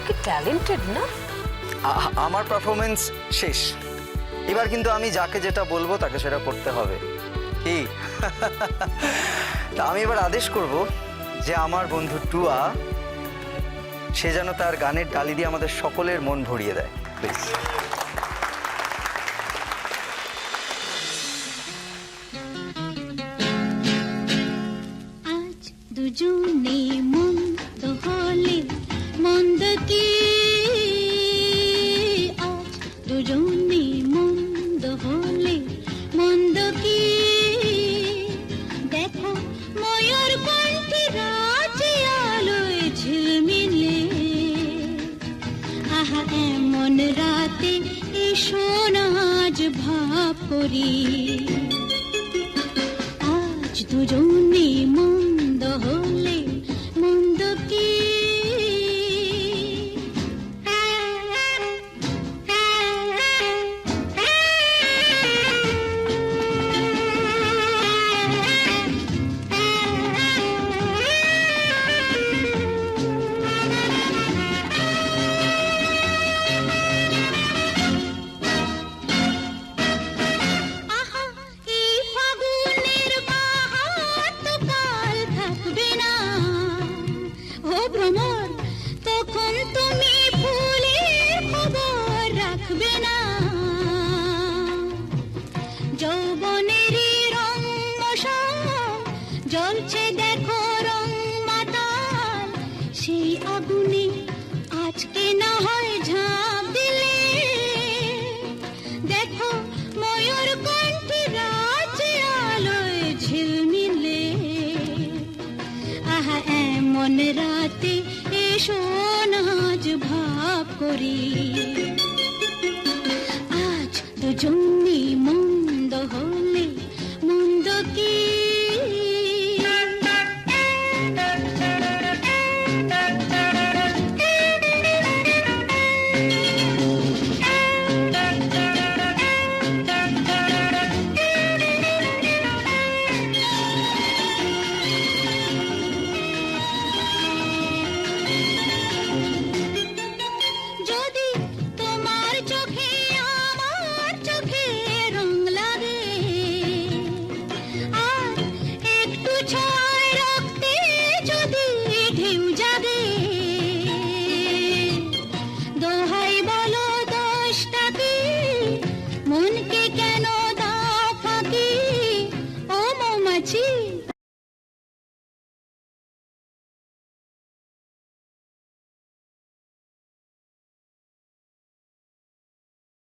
কি ট্যালেন্টেড না? আমার পারফরমেন্স শেষ, এবার কিন্তু আমি যাকে যেটা বলবো তাকে সেটা করতে হবে। কি তা আমি এবার আদেশ করব যে আমার বন্ধু টুয়া সে যেন তার গানের ডালি দিয়ে আমাদের সকলের মন ভরিয়ে দেয়। প্লিজ। আজ দুজনে মন্দ হলে মন্দ কি, আজ দুজনে মন্দ হলে মন্দ কি, দেখো ময়ূর কণ্ঠে রাজে আলোয় ঝিলমিলে, আহা এমন রাতে এসো না আজ ভাব করি, আজ দুজনে মন্দ হলে মন্দ কি। আহা এই ফাগুনের বাহার তো কাল থাকবে না, ও ভ্রমর তখন তুমি ফুলের খবর রাখবে না, যৌবনেরই রং মশাল জ্বলছে দেখো রং মাতাল, সেই আগুনে আজকে না হয় ঝাঁপ দিলে, দেখো ময়ূর কণ্ঠে রাজে আলোয় ঝিলমিলে, আহা এমন রাতে এসো না আজ ভাব করি, আজ দুজনে মন্দ হলে মন্দ কি।